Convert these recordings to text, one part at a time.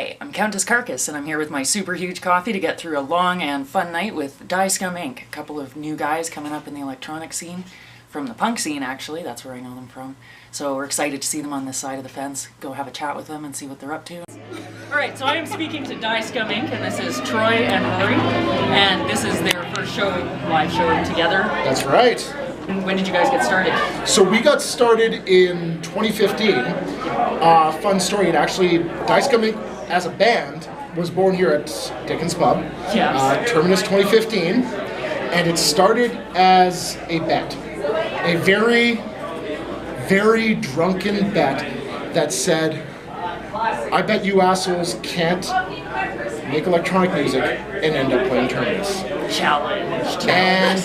Hi, I'm Countess Carcass, and I'm here with my super huge coffee to get through a long and fun night with Scum Inc. A couple of new guys coming up in the electronic scene, from the punk scene actually, that's where I know them from. So we're excited to see them on this side of the fence, go have a chat with them and see what they're up to. Alright, so I am speaking to Scum Inc. and this is Troy and Rory, and this is their first show, live show together. That's right. When did you guys get started? So we got started in 2015. Fun story, and actually Scum Inc. as a band was born here at Dickens Pub, Yes. Terminus 2015, and it started as a bet. A very, very drunken bet that said, I bet you assholes can't make electronic music and end up playing Terminus. Challenge. And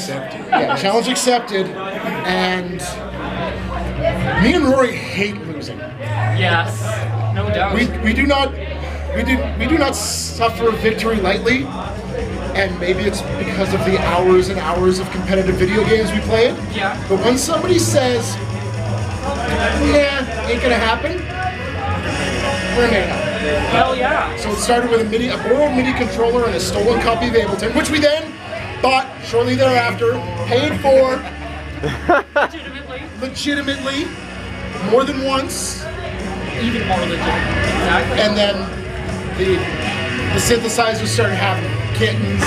yeah, challenge accepted. And me and Rory hate losing. Yes, no doubt. We do not suffer victory lightly. And maybe it's because of the hours and hours of competitive video games we played. Yeah. But when somebody says, nah, ain't gonna happen, we're gonna hang out. Hell yeah. So it started with a borrowed MIDI controller and a stolen copy of Ableton, which we then bought shortly thereafter, paid for legitimately, more than once. Even more legitimate. Exactly. And then the synthesizers started having kittens.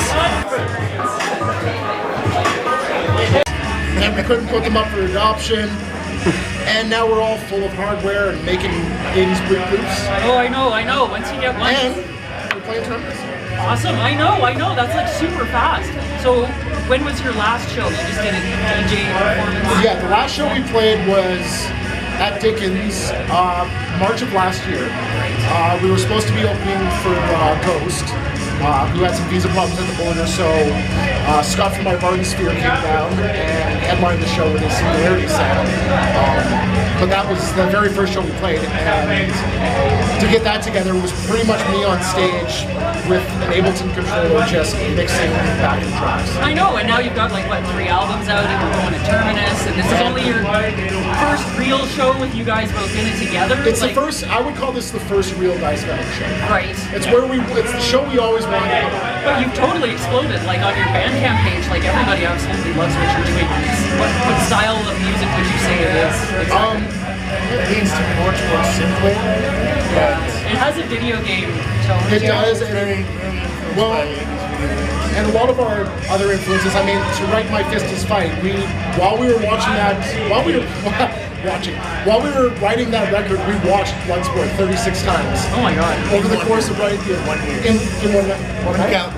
And we couldn't put them up for adoption. And now we're all full of hardware and making games brick groups. Oh, I know. Once you get one. And we're playing tournaments. Awesome. I know. That's like super fast. So, when was your last show? You just did a DJ performance? Yeah, the last show we played was at Dickens, March of last year. We were supposed to be opening for Ghost, who had some visa problems at the border, so Scott from my Barton Sphere came down and headlined the show with his Singularity sound. But that was the very first show we played, and to get that together was pretty much me on stage with an Ableton controller just mixing back and tracks. I know, and now you've got like, what, 3 albums out, and you're going to Terminus, and this is only your first real show with you guys both in it together? It's like, the first, I would call this the first real Scum Inc. show. Right. It's the show we always wanted. But you've totally exploded, like on your Bandcamp page, like everybody absolutely loves what you're doing. What style of music would you say it is? It leans to more towards synthwave, but it has a video game tone. It does, very well, and a lot of our other influences. I mean, to write My Fist Is Fight, while we were writing that record, we watched Bloodsport 36 times. Oh my god! Over the course of writing it, one year. In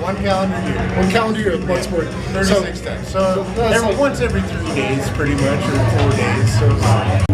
One calendar year. One calendar year, Bloodsport. 36 times. So that's like, once every 3 days, pretty much, or 4 days. So.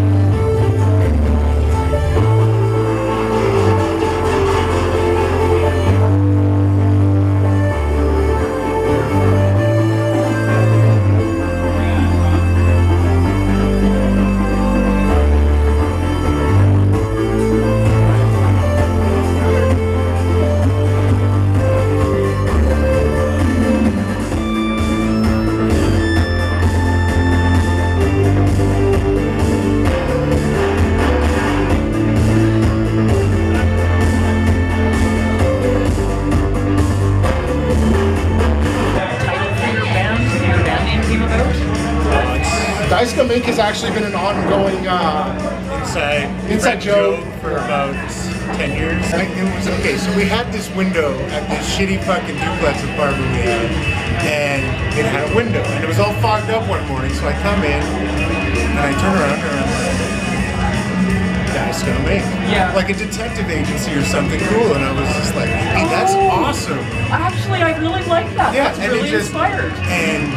Scum Inc. has actually been an ongoing inside joke for about 10 years. It was okay, so we had this window at this shitty fucking duplex apartment we had, and it had a window, and it was all fogged up one morning, so I come in, and I turn around, and I'm like, Scum Inc. Yeah. Like a detective agency or something cool, and I was just like, hey, that's awesome. Actually, I really like that. Yeah, That's and really it just, inspired. And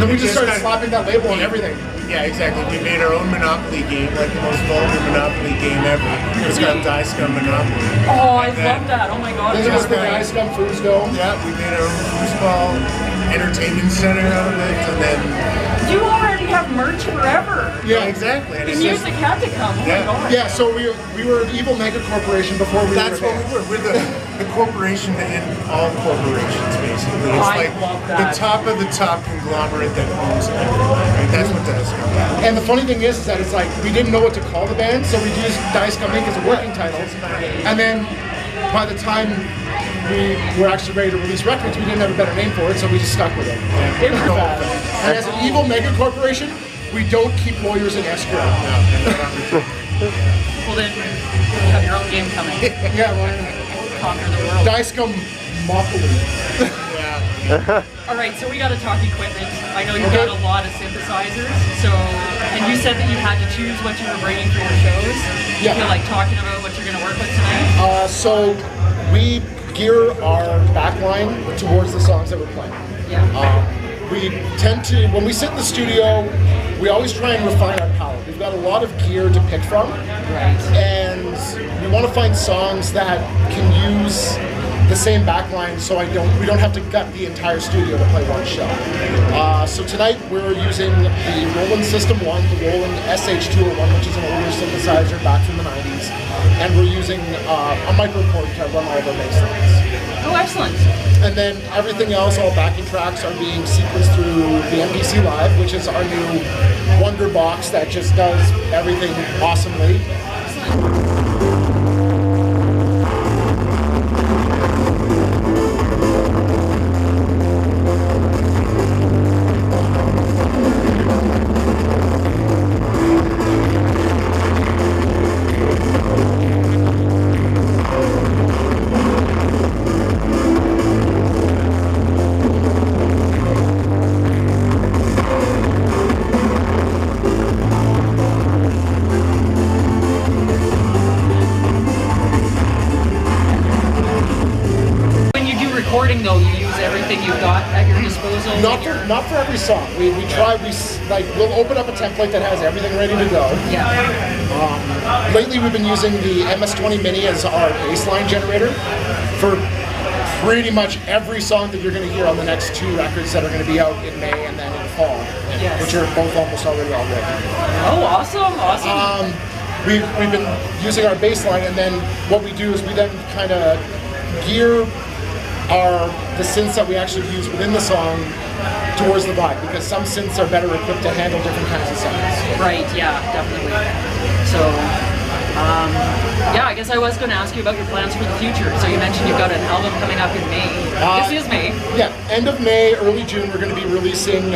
then we just started slapping that label on everything. Yeah, exactly. We made our own Monopoly game, like the most vulgar Monopoly game ever. It's got Scum Monopoly. Oh, I love that. Oh my god. Then there was the Scum Foosball. Yeah, we made our own foosball entertainment center out of it, and then... You already have merch forever. Yeah, exactly. And the music had to come. Oh my god. Yeah, so we were an evil mega corporation before we That's were. That's what we were. We're the corporation to end all corporations, basically. It's I like love that. the top of the top conglomerate that owns everything. Right? That's what Scum Inc. And the funny thing is that it's like we didn't know what to call the band, so we used Scum Inc. as a working title. And then by the time we were actually ready to release records, we didn't have a better name for it, so we just stuck with it. It was bad. And as an evil mega corporation, we don't keep lawyers in escrow. Well then, you have your own game coming. Yeah, well, Conquer the world. Scum Inc. Alright, so we gotta talk equipment. I know you've got a lot of synthesizers, so, and you said that you had to choose what you were bringing for your shows. Yeah. You feel like talking about what you're gonna work with tonight? So we gear our backline towards the songs that we're playing. Yeah. We tend to, when we sit in the studio, we always try and refine our palette. We've got a lot of gear to pick from, Right. and we want to find songs that can use the same backline, so we don't have to gut the entire studio to play one show. So tonight we're using the Roland System 1, the Roland SH201, which is an older synthesizer back from the 90s, and we're using a microcord to run all of our bass lines. Oh, excellent. And then everything else, all backing tracks, are being sequenced through the MPC Live, which is our new wonder box that just does everything awesomely. Though you use everything you've got at your disposal. Not for every song. We'll open up a template that has everything ready to go. Yeah. Lately we've been using the MS-20 Mini as our baseline generator for pretty much every song that you're going to hear on the next 2 records that are going to be out in May and then in fall, Yes. which are both almost already all ready. Oh, awesome. We've been using our baseline, and then what we do is we then kind of gear the synths that we actually use within the song towards the vibe, because some synths are better equipped to handle different kinds of sounds. Right, yeah, definitely. So, yeah, I guess I was going to ask you about your plans for the future. So you mentioned you've got an album coming up in May. This is May. Yeah, end of May, early June, we're going to be releasing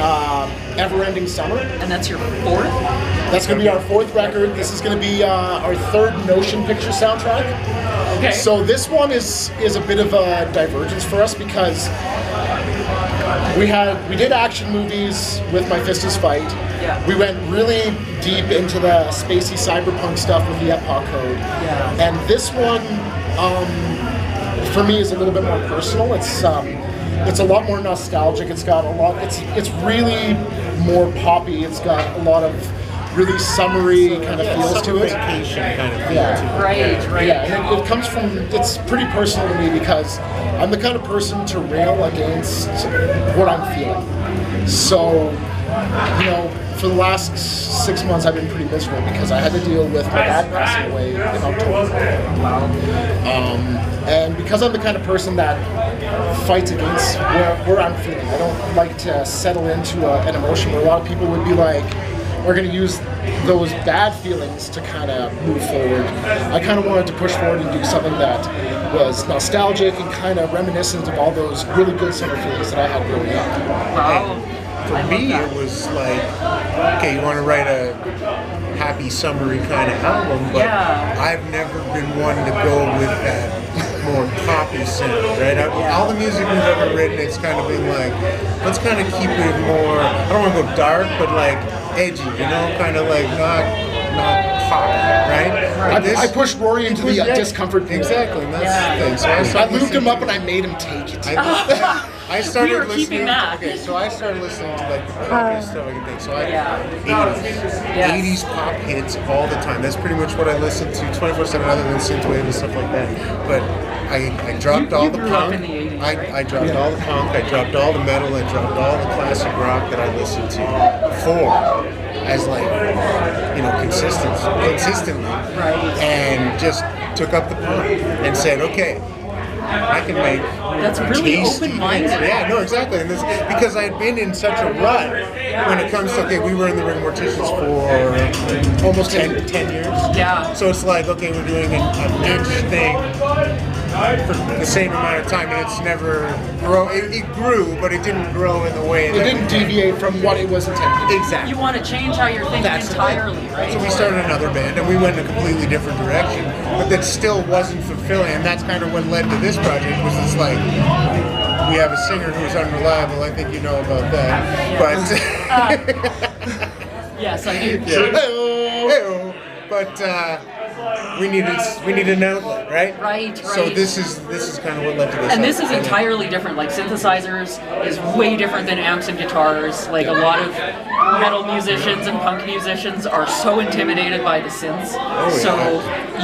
Ever Ending Summer. And that's your 4th? That's going to be our 4th record. This is going to be our 3rd motion picture soundtrack. Okay. So this one is a bit of a divergence for us, because we did action movies with My Fist Is Fight. Yeah. We went really deep into the spacey cyberpunk stuff with the Epoch Code. Yeah. And this one, for me, is a little bit more personal. It's a lot more nostalgic. It's got a lot. It's really more poppy. It's got a lot of really summery kind of feels to it. Vacation kind of feel Yeah. to it. Right. Yeah, and it comes from, it's pretty personal to me, because I'm the kind of person to rail against what I'm feeling. So, for the last 6 months I've been pretty miserable, because I had to deal with my dad passing away in October. And because I'm the kind of person that fights against where I'm feeling, I don't like to settle into an emotion where a lot of people would be like, we're going to use those bad feelings to kind of move forward. I kind of wanted to push forward and do something that was nostalgic and kind of reminiscent of all those really good summer feelings that I had growing up. Wow. For me, it was like, okay, you want to write a happy, summery kind of album, but Yeah. I've never been one to go with that more poppy sound, right? All the music we've ever written, it's kind of been like, let's kind of keep it more, I don't want to go dark, but like edgy, kind of like not pop, right? I pushed Ror-Y into the discomfort pool. Exactly, and that's the thing. So I lubed him up and I made him take it. I started We were listening. keeping that. Okay, so I started listening to like the poppy stuff and things. So I 80s pop hits all the time. That's pretty much what I listen to 24/7, other than synthwave and stuff like that. But I dropped all the grew up punk. in the 80s. I dropped all the punk. I dropped all the metal. I dropped all the classic rock that I listened to before, as like consistently, and just took up the punk and said, okay, I can make That's really tasty open-minded. hits. Yeah, no, exactly. And this, because I'd been in such a rut when it comes to, okay, we were in the Rigor Morticians for almost 10 years. Yeah. So it's like, okay, we're doing a niche thing for the same amount of time, and it's never grow. It grew, but it didn't grow in the way It didn't deviate from what it was intended. Exactly. You want to change how you're thinking entirely, right? So we started another band, and we went in a completely different direction, but that still wasn't fulfilling, and that's kind of what led to this project. Was it's like we have a singer who's unreliable. I think you know about that, but yes, I do. yeah. Hey-o. But we need an outlet, right? Right. So this is kind of what led to this. And this is entirely different. Like synthesizers is way different than amps and guitars. Like a lot of metal musicians and punk musicians are so intimidated by the synths. So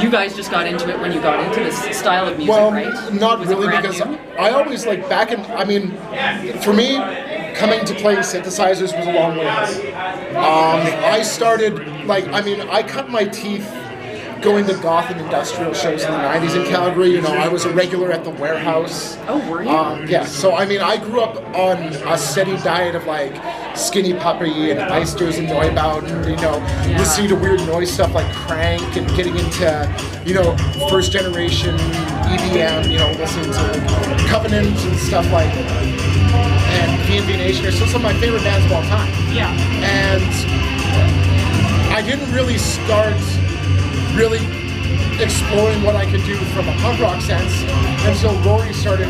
you guys just got into it when you got into this style of music, Well, right? not Was it really, brand because new? I always like back in. I mean, for me, coming to play synthesizers was a long way. I started I cut my teeth going to goth and industrial shows in the 90s in Calgary. You know, I was a regular at the Warehouse. Oh, were you? Yeah, so I mean, I grew up on a steady diet of like Skinny Puppy and Eisters and Neubaut, and listening to weird noise stuff like Crank, and getting into, first generation EDM, listening to Covenant and stuff like and B&B Nation are still some of my favorite bands of all time. Yeah. And I didn't really start exploring what I could do from a punk rock sense until Ror-Y started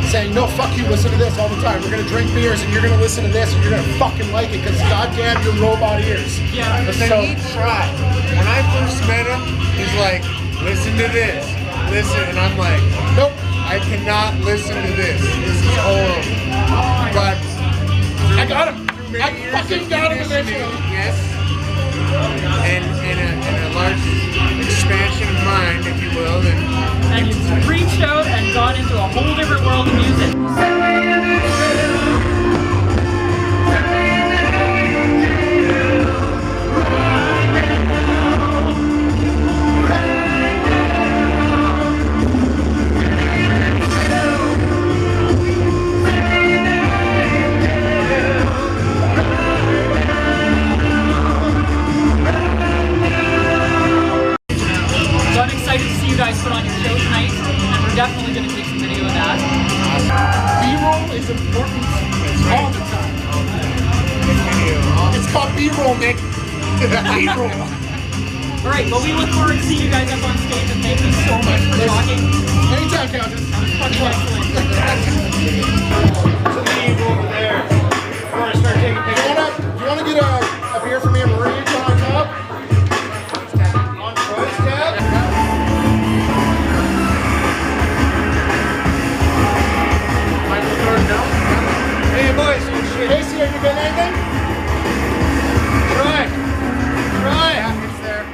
saying, no, fuck you, listen to this all the time. We're going to drink beers and you're going to listen to this and you're going to fucking like it because goddamn your robot ears. Yeah. But then he tried. When I first met him, he's like, listen to this. Listen. And I'm like, nope, I cannot listen to this. This is horrible. But I got him. I fucking got him eventually. Yes. And a large expansion of mind, if you will, And you reached out and got into a whole different world of music. Put on your show tonight, and we're definitely going to take some video of that. B-roll is important all the time. It's called B-roll, Nick. B-roll. All right, well, we look forward to seeing you guys up on stage, and thank you so much for talking. Anytime, Countess. Excellent. Do you want to get a beer for me and Marie on top? On choice tab? Hey boys, Casey, are you getting anything? try. Yeah, it's there.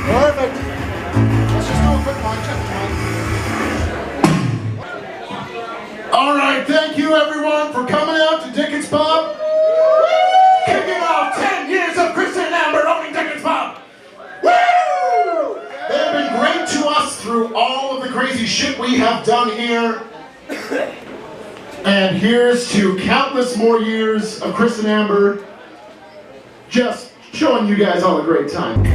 Perfect. Let's just do a quick mic check. All right, thank you everyone for coming out to Dickens Pub. Kicking off 10 years of Chris and Amber owning Dickens Pub. Woo! They have been great to us through all of the crazy shit we have done here. And here's to countless more years of Chris and Amber just showing you guys all a great time.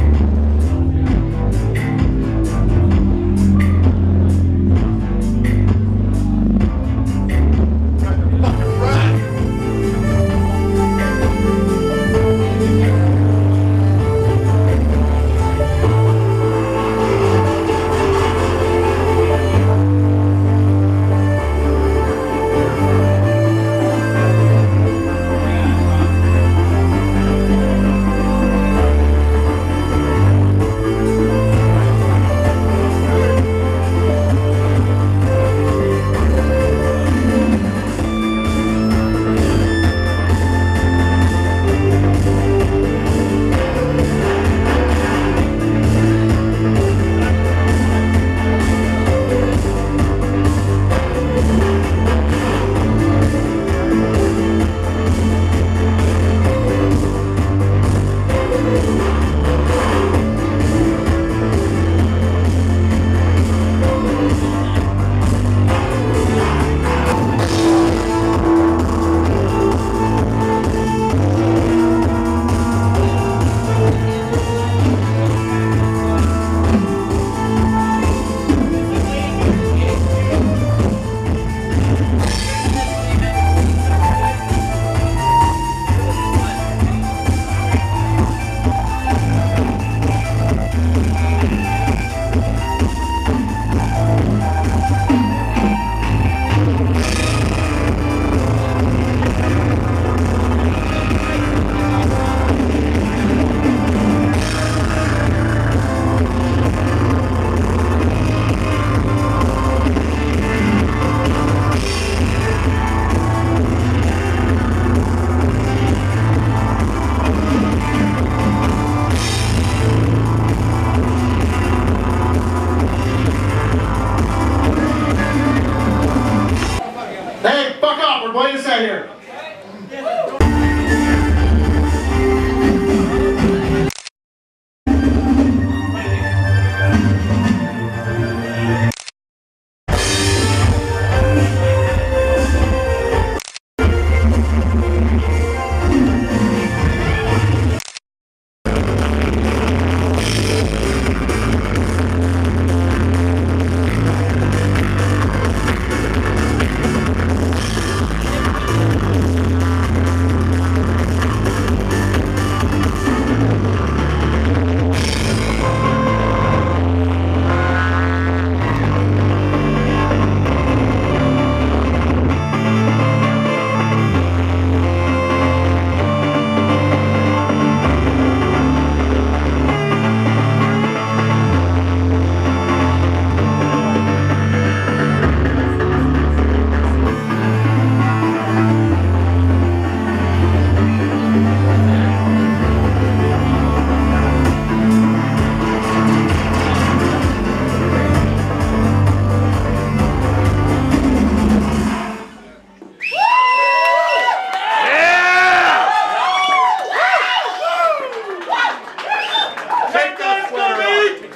guy here.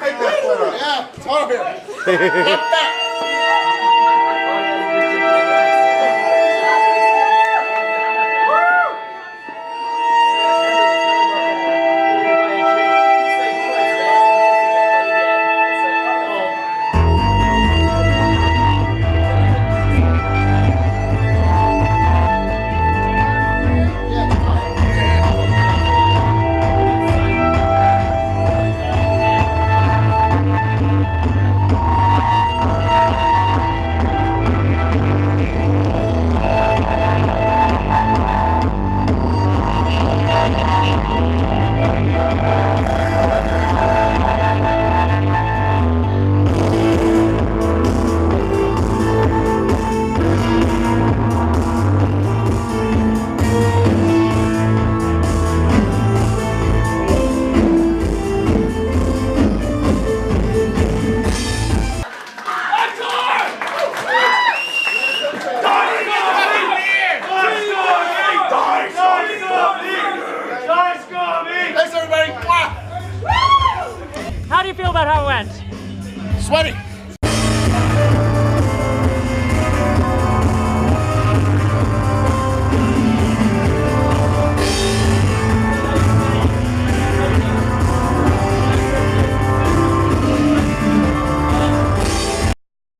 Take that sweater off. Yeah, it's all here. Not that.